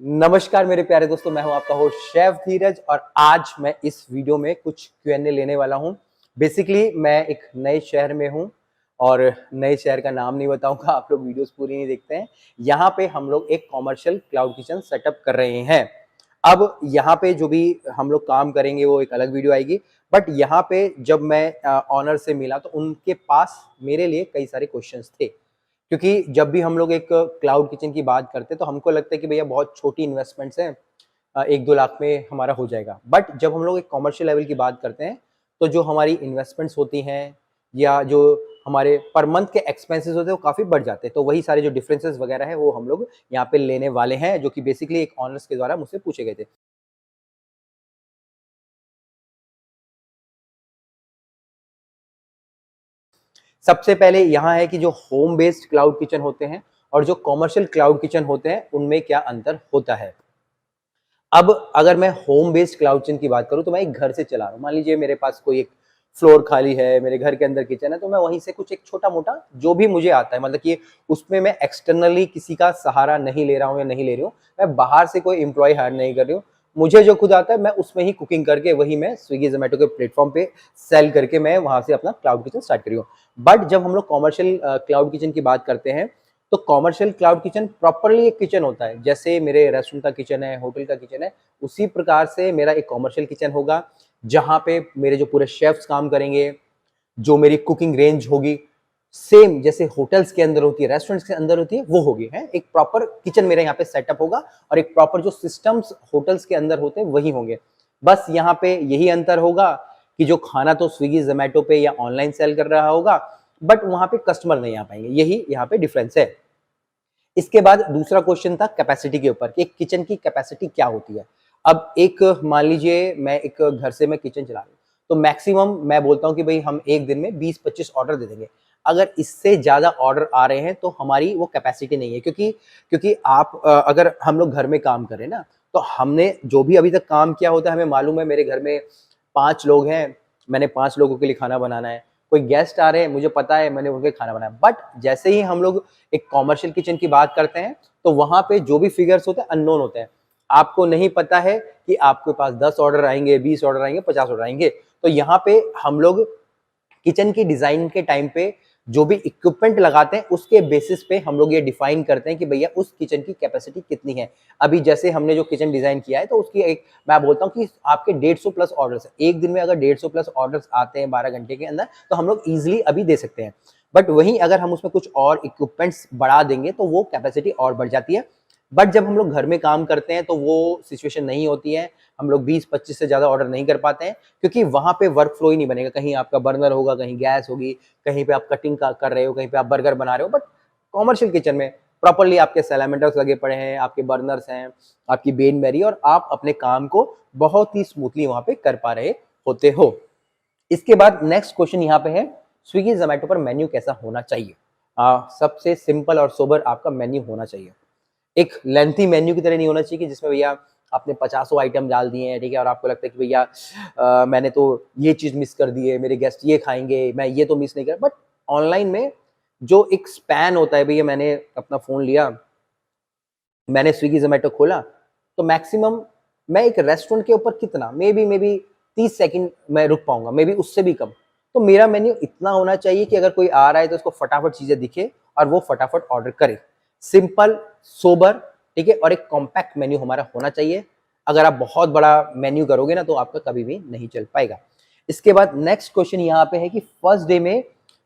नमस्कार मेरे प्यारे दोस्तों, मैं हूं आपका होस्ट शेफ धीरज और आज मैं इस वीडियो में कुछ Q&A लेने वाला हूं। बेसिकली मैं एक नए शहर में हूं और नए शहर का नाम नहीं बताऊंगा, आप लोग वीडियोस पूरी नहीं देखते हैं। यहाँ पे हम लोग एक कॉमर्शियल क्लाउड किचन सेटअप कर रहे हैं। अब यहाँ पे जो भी हम लोग काम करेंगे वो एक अलग वीडियो आएगी, बट यहाँ पे जब मैं ऑनर से मिला तो उनके पास मेरे लिए कई सारे क्वेश्चंस थे। क्योंकि जब भी हम लोग एक क्लाउड किचन की बात करते हैं तो हमको लगता है कि भैया बहुत छोटी इन्वेस्टमेंट्स हैं, 1-2 लाख में हमारा हो जाएगा। बट जब हम लोग एक कमर्शियल लेवल की बात करते हैं तो जो हमारी इन्वेस्टमेंट्स होती हैं या जो हमारे पर मंथ के एक्सपेंसेस होते हैं वो काफ़ी बढ़ जाते हैं। तो वही सारे जो डिफरेंसेस वगैरह है वो हम लोग यहाँ पे लेने वाले हैं, जो कि बेसिकली एक ऑनर्स के द्वारा मुझसे पूछे गए थे। सबसे पहले यहाँ है कि जो होम बेस्ड क्लाउड किचन होते हैं और जो कमर्शियल क्लाउड किचन होते हैं उनमें क्या अंतर होता है। अब अगर मैं होम बेस्ड क्लाउड किचन की बात करूँ तो मैं एक घर से चला रहा हूँ। मान लीजिए मेरे पास कोई एक फ्लोर खाली है, मेरे घर के अंदर किचन है, तो मैं वहीं से कुछ एक छोटा-मोटा जो भी मुझे आता है, मतलब कि उसमें मैं एक्सटर्नली किसी का सहारा नहीं ले रहा हूँ या नहीं ले रही हूँ। मैं बाहर से कोई एम्प्लॉयी हायर नहीं कर रही हूँ। मुझे जो खुद आता है मैं उसमें ही कुकिंग करके वही मैं स्विगी, ज़ोमैटो के प्लेटफ़ॉर्म पे सेल करके मैं वहाँ से अपना क्लाउड किचन स्टार्ट कर रही हूँ। बट जब हम लोग कमर्शियल क्लाउड किचन की बात करते हैं तो कमर्शियल क्लाउड किचन प्रॉपरली एक किचन होता है। जैसे मेरे रेस्टोरेंट का किचन है, होटल का किचन है, उसी प्रकार से मेरा एक कमर्शियल किचन होगा, जहाँ पे मेरे जो पूरे शेफ्स काम करेंगे, जो मेरी कुकिंग रेंज होगी, सेम जैसे होटल्स के अंदर होती है, रेस्टोरेंट्स के अंदर होती है, वो होगी, हैं? एक प्रॉपर किचन मेरे यहाँ पे सेटअप होगा और एक प्रॉपर जो सिस्टम्स होटल्स के अंदर होते हैं, वही होंगे। बस यहाँ पे यही अंतर होगा कि जो खाना तो स्विगी, ज़ोमैटो पे या ऑनलाइन सेल कर रहा होगा, बट वहाँ पे कस्टमर नहीं आ पाएँगे, यही यहाँ पे डिफरेंस है। इसके बाद दूसरा क्वेश्चन था कैपेसिटी के ऊपर कि एक किचन की कैपेसिटी क्या होती है। अब एक मान लीजिए मैं एक घर से मैं किचन चला रहा हूँ, तो मैक्सिमम मैं बोलता हूँ कि भई हम एक दिन में 20-25 ऑर्डर दे देंगे। अगर इससे ज़्यादा ऑर्डर आ रहे हैं तो हमारी वो कैपेसिटी नहीं है, क्योंकि क्योंकि अगर हम लोग घर में काम कर रहे हैं ना, तो हमने जो भी अभी तक काम किया होता है हमें मालूम है मेरे घर में 5 लोग हैं, मैंने 5 लोगों के लिए खाना बनाना है। कोई गेस्ट आ रहे हैं, मुझे पता है मैंने उनके लिए खाना बनाया। बट जैसे ही हम लोग एक कमर्शियल किचन की बात करते हैं, तो वहाँ पे जो भी फिगर्स होते हैं अननोन होते हैं। आपको नहीं पता है कि आपके पास 10 ऑर्डर आएँगे, 20 ऑर्डर आएँगे, 50 ऑर्डर आएँगे। तो यहाँ पे हम लोग किचन की डिज़ाइन के टाइम पे जो भी इक्विपमेंट लगाते हैं, उसके बेसिस पे हम लोग ये डिफाइन करते हैं कि भैया उस किचन की कैपेसिटी कितनी है। अभी जैसे हमने जो किचन डिज़ाइन किया है, तो उसकी एक मैं बोलता हूँ कि आपके 150 प्लस ऑर्डर्स हैं। एक दिन में अगर 150 प्लस ऑर्डर्स आते हैं 12 घंटे के अंदर, तो हम लोग ईज़िली अभी दे सकते हैं। बट वहीं अगर हम उसमें कुछ और इक्विपमेंट्स बढ़ा देंगे, तो वो कैपेसिटी और बढ़ जाती है। बट जब हम लोग घर में काम करते हैं, तो वो सिचुएशन नहीं होती है। हम लोग 20-25 से ज़्यादा ऑर्डर नहीं कर पाते हैं, क्योंकि वहाँ पे वर्क फ्लो ही नहीं बनेगा। कहीं आपका बर्नर होगा, कहीं गैस होगी, कहीं पे आप कटिंग का कर रहे हो, कहीं पे आप बर्गर बना रहे हो। बट कमर्शियल किचन में प्रॉपर्ली आपके सैलामेंडर्स लगे पड़े हैं, आपके बर्नर्स हैं, आपकी बेन मैरी, और आप अपने काम को बहुत ही स्मूथली वहाँ पे कर पा रहे होते हो। इसके बाद नेक्स्ट क्वेश्चन यहाँ पे है, स्विगी, ज़ोमैटो पर मेन्यू कैसा होना चाहिए? सबसे सिंपल और सोबर आपका मेन्यू होना चाहिए। एक लेंथी मेन्यू की तरह नहीं होना चाहिए कि जिसमें भैया आपने पचासों आइटम डाल दिए हैं, ठीक है, और आपको लगता है कि भैया मैंने तो ये चीज़ मिस कर दी है, मेरे गेस्ट ये खाएँगे, मैं ये तो मिस नहीं कर। बट ऑनलाइन में जो एक स्पैन होता है, भैया मैंने अपना फ़ोन लिया, मैंने स्विगी ज़ोमैटो खोला, तो मैक्सिमम मैं एक रेस्टोरेंट के ऊपर कितना मे बी 30 सेकंड मैं रुक पाऊँगा, मे बी उससे भी कम। तो मेरा मेन्यू इतना होना चाहिए कि अगर कोई आ रहा है तो उसको फटाफट चीज़ें दिखे और वो फटाफट ऑर्डर करे। सिंपल, सोबर, ठीक है, और एक कॉम्पैक्ट मेन्यू हमारा होना चाहिए। अगर आप बहुत बड़ा मेन्यू करोगे ना तो आपका कभी भी नहीं चल पाएगा। इसके बाद नेक्स्ट क्वेश्चन यहाँ पे है कि फर्स्ट डे में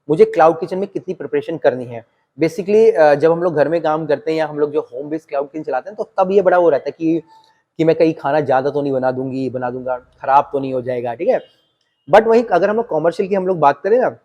मुझे क्लाउड किचन में कितनी प्रिपरेशन करनी है? बेसिकली जब हम लोग घर में काम करते हैं या हम लोग जो होम बेस्ड क्लाउड किचन चलाते हैं, तो तब ये बड़ा वो रहता है कि मैं कहीं खाना ज़्यादा तो नहीं बना दूँगा, खराब तो नहीं हो जाएगा, ठीक है? बट वहीं अगर हम लोग कमर्शियल की हम लोग बात करें ना,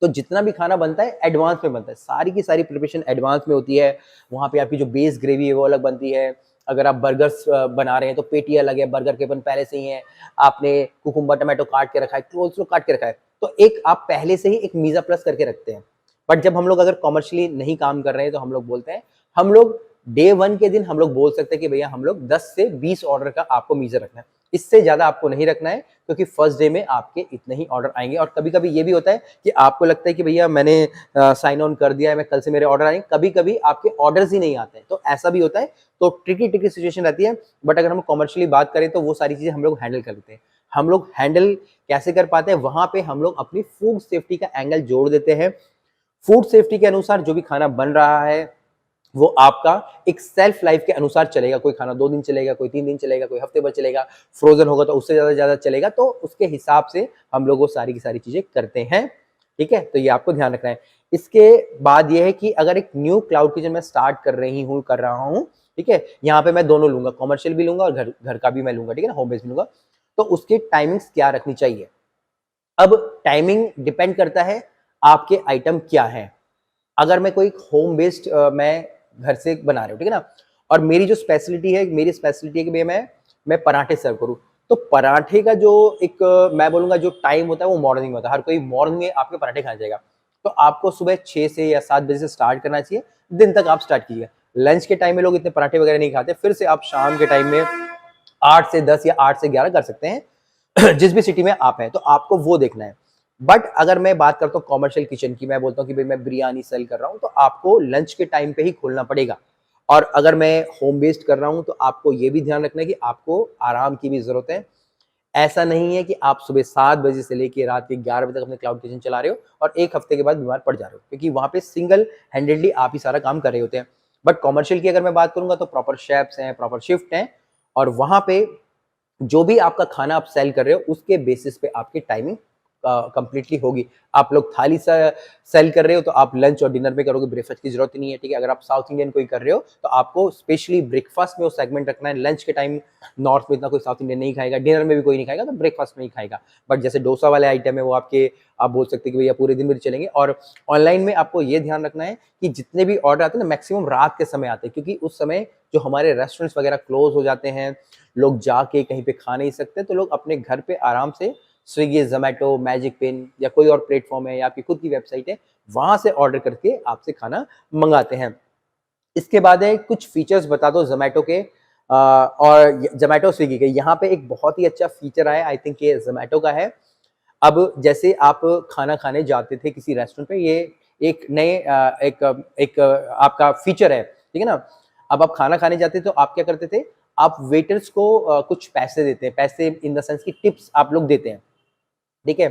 तो जितना भी खाना बनता है एडवांस में बनता है। सारी की सारी प्रिपरेशन एडवांस में होती है। वहाँ पे आपकी जो बेस ग्रेवी है वो अलग बनती है। अगर आप बर्गर्स बना रहे हैं तो पेटी अलग है, बर्गर के बन पहले से ही हैं। आपने कुकुम्बर, टोमेटो काट के रखा है, कोलेस्ट्रॉल काट के रखा है। तो एक आप पहले से ही एक मीज़ा प्लस करके रखते हैं। बट जब हम लोग अगर कमर्शियली नहीं काम कर रहे हैं तो हम लोग बोलते हैं, हम लोग डे 1 के दिन हम लोग बोल सकते हैं कि भैया हम लोग 10 से 20 ऑर्डर का आपको मीज़र रखना है। इससे ज़्यादा आपको नहीं रखना है, क्योंकि फर्स्ट डे में आपके इतने ही ऑर्डर आएँगे। और कभी-कभी ये भी होता है कि आपको लगता है कि भैया मैंने साइन ऑन कर दिया है, मैं कल से मेरे ऑर्डर आएँगे, कभी-कभी आपके ऑर्डर्स ही नहीं आते हैं, तो ऐसा भी होता है। तो ट्रिकी सिचुएशन रहती है, बट अगर हम कमर्शियली बात करें तो वो सारी चीज़ें हम लोग हैंडल कर लेते हैं। हम लोग हैंडल कैसे कर पाते हैं, वहाँ पे हम लोग अपनी फूड सेफ्टी का एंगल जोड़ देते हैं। फूड सेफ्टी के अनुसार जो भी खाना बन रहा है, वो आपका एक शेल्फ लाइफ के अनुसार चलेगा। कोई खाना 2 दिन चलेगा, कोई 3 दिन चलेगा, कोई हफ्ते भर चलेगा, फ्रोज़न होगा तो उससे ज़्यादा चलेगा। तो उसके हिसाब से हम लोग वो सारी की सारी चीज़ें करते हैं, ठीक है? तो ये आपको ध्यान रखना है। इसके बाद ये है कि अगर एक न्यू क्लाउड किचन मैं स्टार्ट कर रहा हूँ, ठीक है? यहाँ पे मैं दोनों लूँगा, कमर्शियल भी लूँगा और घर का भी मैं लूँगा, ठीक है ना? होम बेस्ड भी लूँगा। तो उसकी टाइमिंग्स क्या रखनी चाहिए? अब टाइमिंग डिपेंड करता है आपके आइटम क्या हैं। अगर मैं कोई होम बेस्ड मैं घर से बना रहा हूँ, ठीक है ना? और मेरी स्पेशलिटी है कि भैया मैं पराठे सर्व करूँ। तो पराठे का जो एक मैं बोलूँगा जो टाइम होता है वो मॉर्निंग में होता है। हर कोई मॉर्निंग में आपके पराठे खाने जाएगा। तो आपको सुबह 6 से या 7 बजे से स्टार्ट करना चाहिए, दिन तक आप स्टार्ट कीजिए। लंच के टाइम में लोग इतने पराठे वगैरह नहीं खाते, फिर से आप शाम के टाइम में 8 से 10 या 8 से 11 कर सकते हैं जिस भी सिटी में आप हैं, तो आपको वो देखना है। बट अगर मैं बात करता हूँ कमर्शियल किचन की, मैं बोलता हूँ कि भाई मैं बिरयानी सेल कर रहा हूँ, तो आपको लंच के टाइम पे ही खोलना पड़ेगा। और अगर मैं होम बेस्ड कर रहा हूँ, तो आपको ये भी ध्यान रखना है कि आपको आराम की भी ज़रूरत है। ऐसा नहीं है कि आप सुबह 7 बजे से लेके रात के 11 बजे तक अपने क्लाउड किचन चला रहे हो और 1 हफ्ते के बाद बीमार पड़ जा रहे हो, क्योंकि वहाँ पे सिंगल हैंडेडली आप ही सारा काम कर रहे होते हैं। बट कमर्शियल की अगर मैं बात करूँगा, तो प्रॉपर शेफ्स हैं, प्रॉपर शिफ्ट हैं, और वहाँ पे जो भी आपका खाना आप सेल कर रहे हो, उसके बेसिस पे आपकी टाइमिंग कंप्लीटली होगी। आप लोग थाली से सेल कर रहे हो, तो आप लंच और डिनर में करोगे, ब्रेकफास्ट की जरूरत ही नहीं है, ठीक है? अगर आप साउथ इंडियन कोई कर रहे हो, तो आपको स्पेशली ब्रेकफास्ट में वो सेगमेंट रखना है। लंच के टाइम नॉर्थ में इतना कोई साउथ इंडियन नहीं खाएगा, डिनर में भी कोई नहीं खाएगा, तो ब्रेकफास्ट में ही खाएगा। बट जैसे डोसा वाले आइटम है, वो आपके आप बोल सकते हैं कि भैया पूरे दिन भर चलेंगे। और ऑनलाइन में आपको ये ध्यान रखना है कि जितने भी ऑर्डर आते हैं ना, मैक्सिमम रात के समय आते हैं, क्योंकि उस समय जो हमारे रेस्टोरेंट्स वगैरह क्लोज हो जाते हैं, लोग जाके कहीं पे खा नहीं सकते, तो लोग अपने घर पे आराम से स्विगी, ज़ोमैटो, मैजिक पिन या कोई और प्लेटफ़ॉर्म है या आपकी खुद की वेबसाइट है, वहाँ से ऑर्डर करके आपसे खाना मँगाते हैं। इसके बाद है कुछ फीचर्स बता दो ज़ोमैटो के और ज़ोमैटो, स्विगी के। यहाँ पे एक बहुत ही अच्छा फीचर आया, आई थिंक ये ज़ोमैटो का है। अब जैसे आप खाना खाने जाते थे किसी रेस्टोरेंट पे, ये एक नए एक आपका फीचर है, ठीक है ना? अब आप खाना खाने जाते तो आप क्या करते थे, आप वेटर्स को कुछ पैसे देते हैं, पैसे इन द सेंस कि टिप्स आप लोग देते हैं, ठीक है?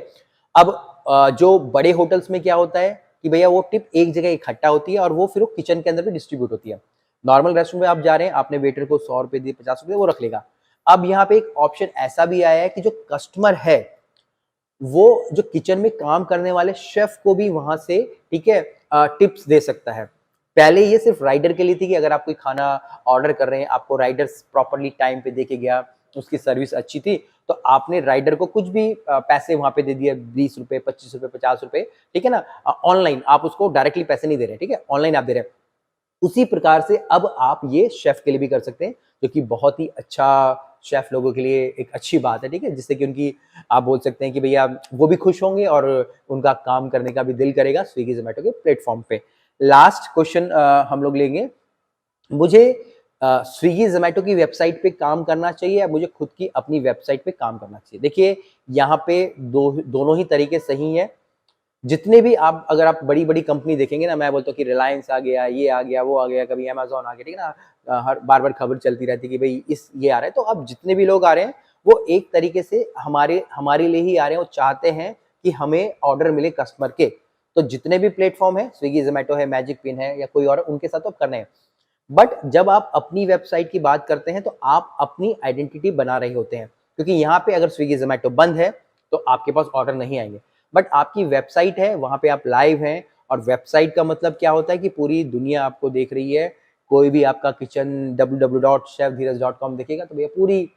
अब जो बड़े होटल्स में क्या होता है कि भैया वो टिप एक जगह इकट्ठा होती है और वो फिर वो किचन के अंदर भी डिस्ट्रीब्यूट होती है। नॉर्मल रेस्टोरेंट में आप जा रहे हैं, आपने वेटर को ₹100 दिए, ₹50 वो रख लेगा। अब यहाँ पे एक ऑप्शन ऐसा भी आया है कि जो कस्टमर है, वो जो किचन में काम करने वाले शेफ को भी वहां से, ठीक है, टिप्स दे सकता है। पहले ये सिर्फ राइडर के लिए थी कि अगर आप कोई खाना ऑर्डर कर रहे हैं, आपको राइडर प्रॉपर्ली टाइम पे दे के गया, उसकी सर्विस अच्छी थी, तो आपने राइडर को कुछ भी पैसे वहां पे दे दिया, ₹20, ₹25, ₹50, ठीक है ना? ऑनलाइन आप उसको डायरेक्टली पैसे नहीं दे रहे, ठीक है? ऑनलाइन आप दे रहे हैं। उसी प्रकार से अब आप ये शेफ के लिए भी कर सकते हैं, जो कि बहुत ही अच्छा शेफ लोगों के लिए एक अच्छी बात है, ठीक है? जिससे कि उनकी आप बोल सकते हैं कि भैया वो भी खुश होंगे और उनका काम करने का भी दिल करेगा स्विगी, ज़ोमैटो के प्लेटफ़ॉर्म पे। लास्ट क्वेश्चन हम लोग लेंगे, मुझे स्विगी, ज़ोमैटो की वेबसाइट पे काम करना चाहिए या मुझे खुद की अपनी वेबसाइट पे काम करना चाहिए? देखिए, यहाँ पे दोनों ही तरीके सही हैं। जितने भी आप अगर आप बड़ी-बड़ी कंपनी देखेंगे ना, मैं बोलता हूँ कि रिलायंस आ गया, ये आ गया, वो आ गया, कभी अमेज़न आ गया, ठीक है ना? हर बार-बार खबर चलती रहती है कि भई ये आ रहा है, तो अब जितने भी लोग आ रहे हैं, वो एक तरीके से हमारे लिए ही आ रहे हैं, वो चाहते हैं कि हमें ऑर्डर मिले कस्टमर के। तो जितने भी प्लेटफ़ॉर्म हैं, स्विगी, ज़ोमैटो है, मैजिक पिन है या कोई और, उनके साथ तो करना है। बट जब आप अपनी वेबसाइट की बात करते हैं, तो आप अपनी आइडेंटिटी बना रहे होते हैं, क्योंकि यहाँ पे अगर स्विगी, ज़ोमैटो बंद है, तो आपके पास ऑर्डर नहीं आएँगे। बट आपकी वेबसाइट है, वहाँ पे आप लाइव हैं, और वेबसाइट का मतलब क्या होता है कि पूरी दुनिया आपको देख रही है। कोई भी आपका किचन www.chefdheeraj.com देखेगा, तो भैया पूरी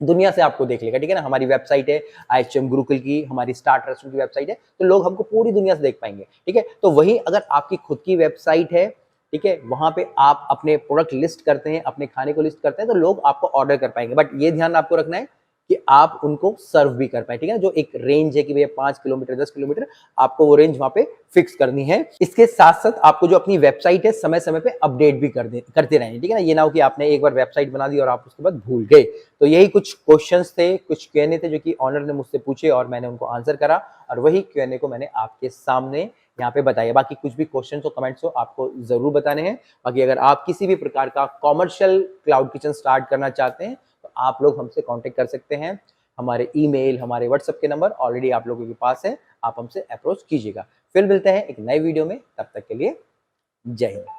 दुनिया से आपको देख लेगा, ठीक है ना? हमारी वेबसाइट है आईएचएम गुरुकुल की, हमारी स्टार्ट रेस्टोरेंट की वेबसाइट है, तो लोग हमको पूरी दुनिया से देख पाएँगे, ठीक है? तो वहीं अगर आपकी खुद की वेबसाइट है, ठीक है? वहाँ पे आप अपने प्रोडक्ट लिस्ट करते हैं, अपने खाने को लिस्ट करते हैं, तो लोग आपको ऑर्डर कर पाएँगे। बट ये ध्यान आपको रखना है कि आप उनको सर्व भी कर पाए, ठीक है। जो एक रेंज है कि भैया 5 किलोमीटर 10 किलोमीटर आपको वो रेंज वहां पे फिक्स करनी है। इसके साथ साथ आपको जो अपनी वेबसाइट है समय समय पे अपडेट भी करते रहें, ठीक है ना। ये ना हो कि आपने एक बार वेबसाइट बना दी और आप उसके बाद भूल गए। तो यही कुछ क्वेश्चंस थे, कुछ Q&A थे जो कि ऑनर ने मुझसे पूछे और मैंने उनको आंसर करा, और वही Q&A को मैंने आपके सामने यहाँ पे बताया। बाकी कुछ भी क्वेश्चन हो, कमेंट्स हो, आपको जरूर बताने हैं। बाकी अगर आप किसी भी प्रकार का कॉमर्शियल क्लाउड किचन स्टार्ट करना चाहते हैं तो आप लोग हमसे कांटेक्ट कर सकते हैं। हमारे ईमेल, हमारे व्हाट्सएप के नंबर ऑलरेडी आप लोगों के पास है, आप हमसे अप्रोच कीजिएगा। फिर मिलते हैं एक नए वीडियो में, तब तक के लिए जय हिंद।